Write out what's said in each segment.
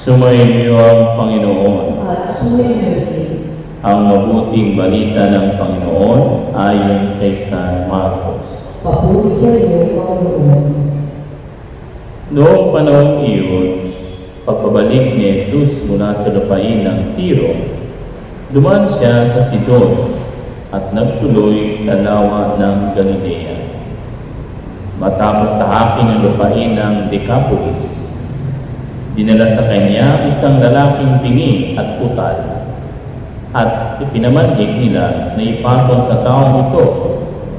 Sumainyo ang Panginoon. At sumainyo rin. Ang mabuting balita ng Panginoon ayon kay San Marcos. Papuri sa iyo, Panginoon. Noong panahon iyon, pagbabalik ni Jesus mula sa lupain ng Tiro, dumaan siya sa Sidon at nagtuloy sa lawa ng Galilea. Matapos tahakin ang lupain ng Decapolis, dinala sa kanya isang lalaking bingi at putal, at ipinamanhik nila na ipatong sa taong ito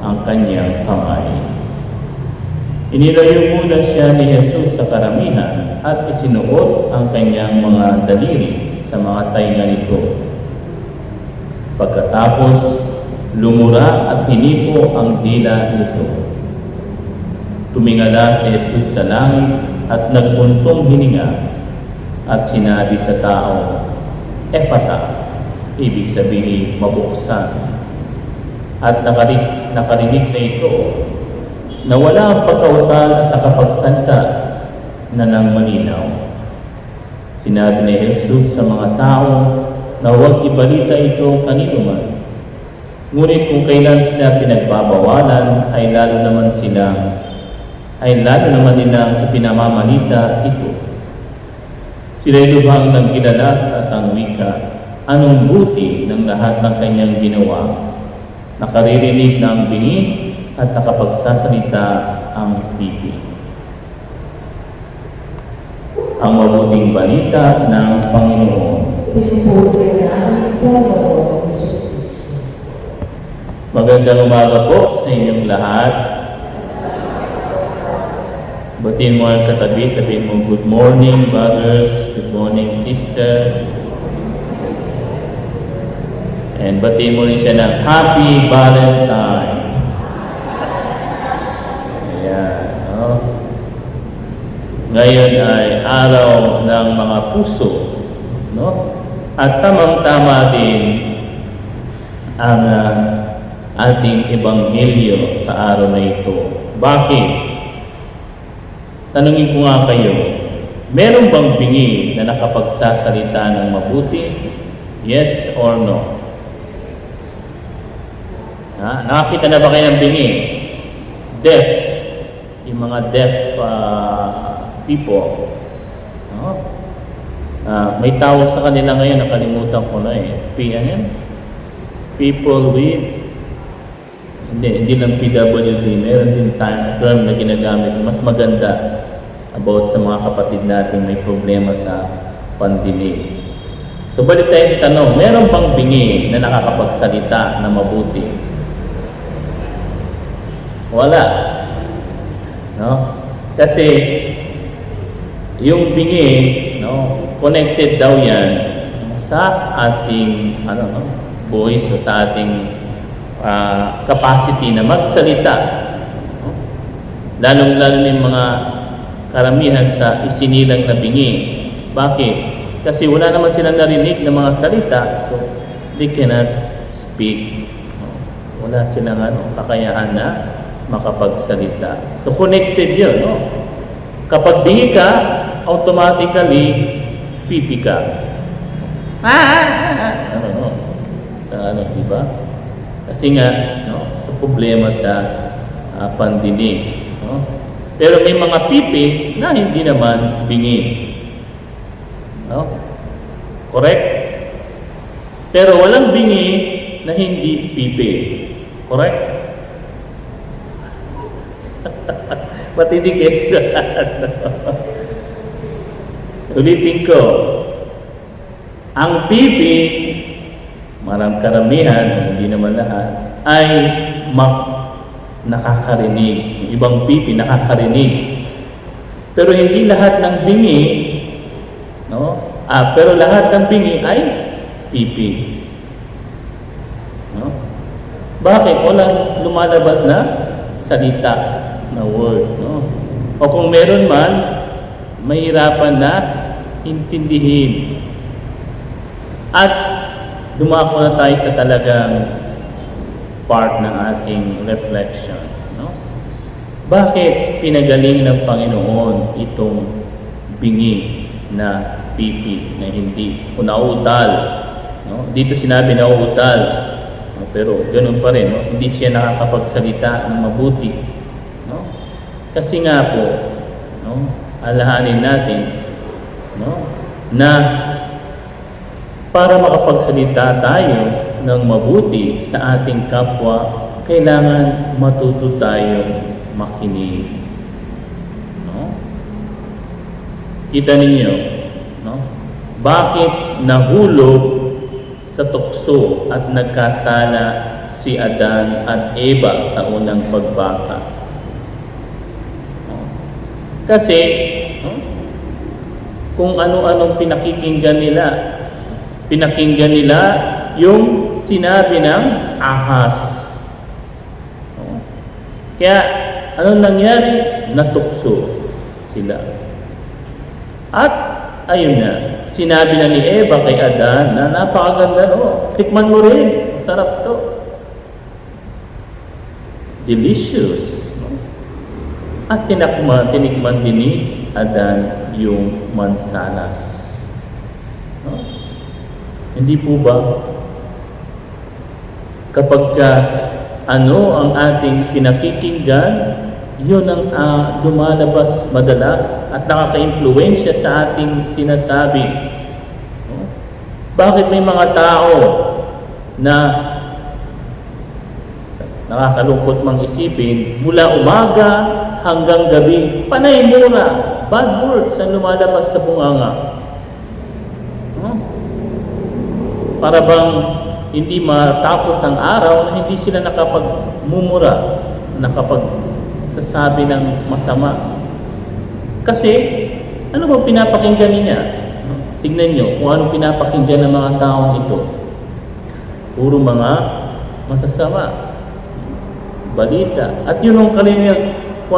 ang kanyang kamay. Inilayo muna siya ni Jesus sa karamihan at isinuot ang kanyang mga daliri sa mga tainga nito. Pagkatapos, lumura at hinipo ang dila nito. Tumingala si Jesus sa langit at nagbuntong hininga at sinabi sa tao, Ephata, ibig sabihin mabuksan. At nakarinig na ito na wala ang pagkautal at nakapagsalita na ng malinaw. Sinabi ni Jesus sa mga tao na huwag ibalita ito kanino man. Ngunit kung kailan sila pinagbabawalan ay lalo naman nilang ipinamamalita ito. Sila'y lubhang ng ginalas at ang wika, anong buti ng lahat ng kanyang ginawa. Nakaririnig na ang bingi at nakapagsasalita ang pipi. Ang mabuting balita ng Panginoon. Pinupuri namin, Panginoon Jesus. Magandang umaga po sa inyong lahat. Batiin mo ang katabi, sabihin mo, good morning brothers, good morning sister. And batiin mo rin siya ng Happy Valentine's. Ayan, no? Ngayon ay araw ng mga puso, no? At tamang-tama din ang ating ebanghelyo sa araw na ito. Bakit? Tanungin ko nga kayo, meron bang bingi na nakapagsasalita ng mabuti? Yes or no? Nakakita na ba kayo ng bingi? Deaf. Yung mga deaf people. May tawag sa kanila ngayon, nakalimutan ko na eh. Ano yan? People with hindi lang PWD, meron din term na ginagamit, mas maganda about sa mga kapatid natin may problema sa pandinig. So balik tayo sa tanong, meron bang bingi na nakakapagsalita na mabuti? Wala. No? Kasi yung bingi, no, connected daw yan sa ating voice, sa ating capacity na magsalita. Lalong-lalo yung mga karamihan sa isinilang na bingi. Bakit? Kasi wala naman silang narinig ng mga salita, so they cannot speak. Wala silang kakayahan na makapagsalita. So connected yun. No? Kapag bingi ka, automatically pipi ka. Diba? Kasi nga, no, sa problema sa pandinig. No? Pero may mga pipi na hindi naman bingi. No? Correct? Pero walang bingi na hindi pipi. Correct? Ba't hindi kayo ulitin ko. Ang pipi, karamihan, hindi naman lahat, ay nakakarinig. Yung ibang pipi nakakarinig. Pero hindi lahat ng bingi, no? Pero lahat ng bingi ay pipi. No? Bakit? Walang lumalabas na salita na word. No? O kung meron man, mahirapan na intindihin. At dumako na tayo sa talagang part ng ating reflection. No? Bakit pinagaling ng Panginoon itong bingi na nagpipi, na hindi, o nauutal. No? Dito sinabi nauutal, no? Pero ganun pa rin, no? Hindi siya nakakapagsalita ng mabuti. No? Kasi nga po, no? Alahanin natin, no? Na para makapagsalita tayo ng mabuti sa ating kapwa, kailangan matuto tayong makinig. No? Kita ninyo, no? Bakit nahulog sa tukso at nagkasala si Adan at Eva sa unang pagbasa? No? Kasi, no? Kung ano-anong pinakinggan nila yung sinabi ng ahas. No? Kaya, anong nangyari? Natukso sila. At, ayun na, sinabi na ni Eva kay Adan na napakaganda, no? Tikman mo rin, sarap to. Delicious. No? At tinikman din ni Adan yung mansanas. No? Hindi po ba? Kapag ano ang ating pinakikinggan, yun ang lumalabas madalas at nakaka-impluwensya sa ating sinasabi. No? Bakit may mga tao na nakakalungkot mang isipin, mula umaga hanggang gabi, panay mura, bad words ang lumalabas sa bunganga. No? Para bang hindi matapos ang araw na hindi sila nakapagmumura, nakapagsasabi ng masama. Kasi, ano ba pinapakinggan niya? Tignan nyo kung anong pinapakinggan ng mga taong ito. Puro mga masasama, balita. At yun ang kung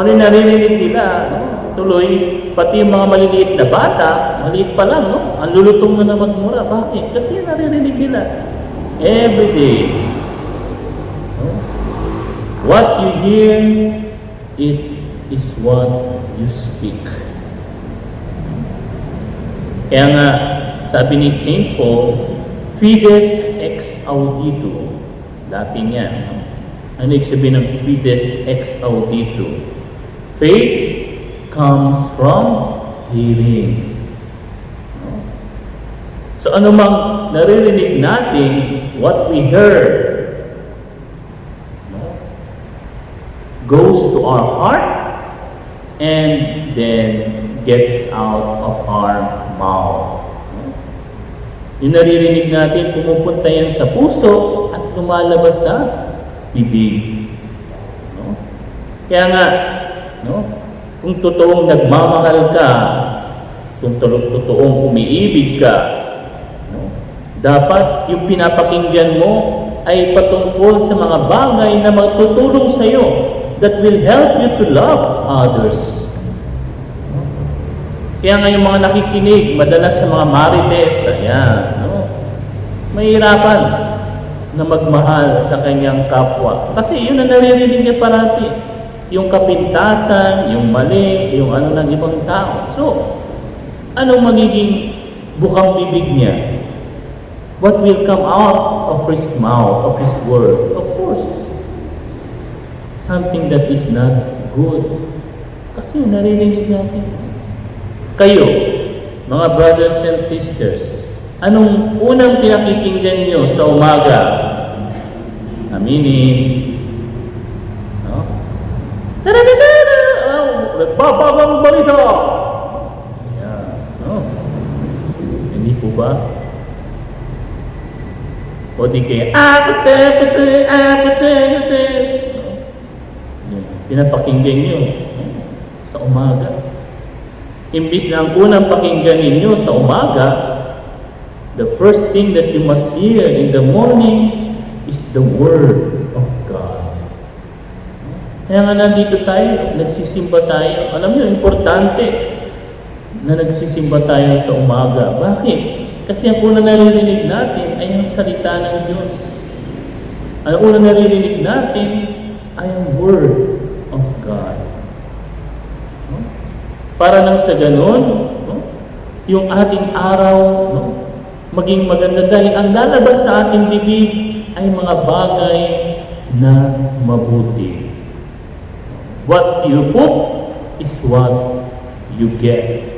ano yung naririnig nila, no? Tuloy, pati yung mga maliliit na bata, maliit pa lang, no? Ang lulutong na magmura. Bakit? Kasi naririnig nila every day. No? What you hear, it is what you speak. Kaya nga, sabi ni St. Paul, fides ex audito. Latin yan. No? Ano ibig sabihin ng fides ex audito? Faith comes from hearing. No? So ano mang naririnig natin, what we heard, no? Goes to our heart and then gets out of our mouth. No? Yung naririnig natin, pumupunta yan sa puso at lumalabas sa bibig. No? Kaya nga, no? Kung totoong nagmamahal ka, kung totoong umiibig ka, no? Dapat yung pinapakinggan mo ay patungkol sa mga bagay na magtutulong sa iyo that will help you to love others. No? Kaya nga yung mga nakikinig, madalas sa mga marites, ayan, no? Mahirapan na magmahal sa kanyang kapwa. Kasi yun ang naririnig niya parati. Yung kapintasan, yung mali, yung ano ng ibang tao. So, ano magiging bukang bibig niya? What will come out of his mouth, of his word? Of course, something that is not good. Kasi naririnig natin. Kayo, mga brothers and sisters, anong unang pinakikinggan nyo sa umaga? Aminin. No? Tara-tara! Nagbabagang balita! Yan. No? Hindi po ba? O di kaya, apate. No? Pinapakinggan nyo, no? Sa umaga. Imbis na ang unang pakinggan ninyo sa umaga, the first thing that you must hear in the morning is the Word of God. Kaya nga nandito tayo, nagsisimba tayo. Alam niyo, importante na nagsisimba tayo sa umaga. Bakit? Kasi ang unang naririnig natin ay ang salita ng Diyos. Ang unang naririnig natin ay ang Word of God. No? Para lang sa ganun, no? yung ating araw, no, maging maganda dahil ang lalabas sa ating bibig ay mga bagay na mabuti. What you put is what you get.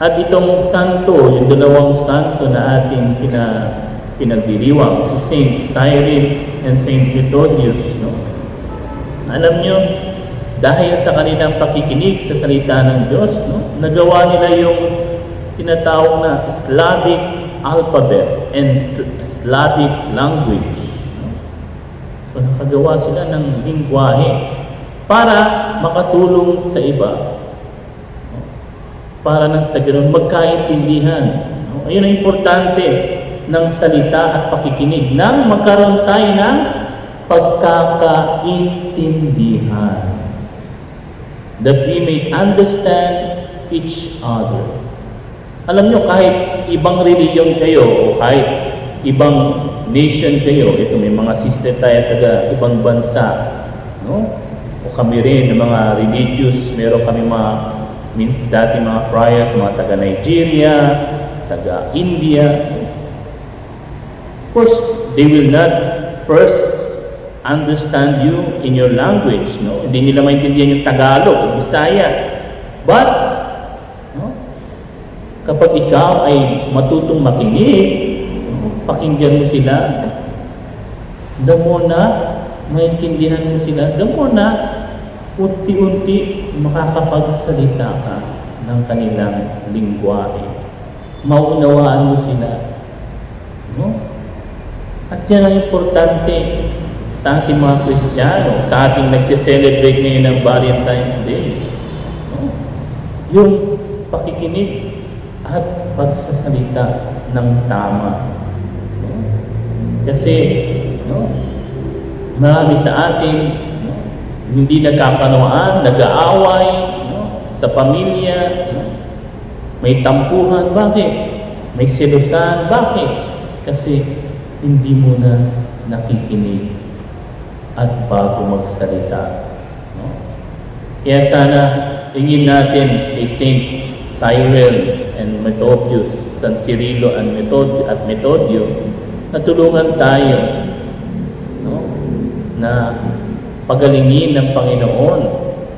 At itong santo, yung dalawang santo na ating pinagdiriwang, si Saint Cyril and Saint Methodius, no? Alam nyo, dahil sa kanilang pakikinig sa salita ng Diyos, no, nagawa nila yung tinatawag na Slavic alphabet and Slavic language. No? So nakagawa sila ng lingwahe para makatulong sa iba. Para nang sa ganun magkaintindihan. Ayun ang importante ng salita at pakikinig nang magkaroon tayo ng pagkakaintindihan. That we may understand each other. Alam nyo, kahit ibang religion kayo o kahit ibang nation kayo, ito may mga sister tayo taga ibang bansa, no? O kami rin, mga religious, meron kami dati mga friars, mga taga Nigeria, taga India. Of course, they will not first understand you in your language, no? Hindi nila maintindihan yung Tagalog o Bisaya. But, no, kapag ikaw ay matutong makinig, no, pakinggan mo sila, the more na maintindihan mo sila, the more na unti-unti makakapagsalita ka ng kanilang lingwahe. Maunawaan mo sila. No? At yan ang importante sa ating mga Kristiyano, sa ating nagsiselebrate ngayon ng Valentine's Day. No? Yung pakikinig at pagsasalita ng tama. No? Kasi, no, marami sa atin hindi nagkakanawaan, nag-aaway, no? Sa pamilya, no? May tampuhan. Bakit? May selosan. Bakit? Kasi hindi mo na nakikinig at bago magsalita. No? Kaya sana hingin natin kay Saint Cyril and Methodius, San Cirilo and Metodio, na tulungan tayo, no, na pagalingin ng Panginoon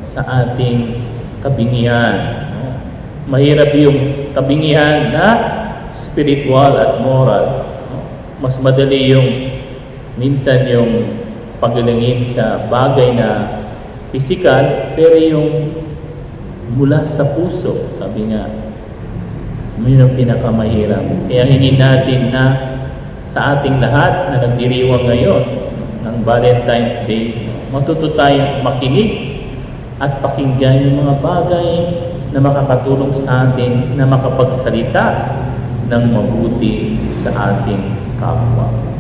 sa ating kabingihan. No? Mahirap yung kabingihan na spiritual at moral. No? Mas madali yung minsan yung pagalingin sa bagay na pisikal, pero yung mula sa puso, sabi nga, yun ang pinakamahirap. Kaya hingin natin na sa ating lahat na nagdiriwang ngayon ng Valentine's Day, matuto tayong makinig at pakinggan yung mga bagay na makakatulong sa atin na makapagsalita ng mabuti sa ating kapwa.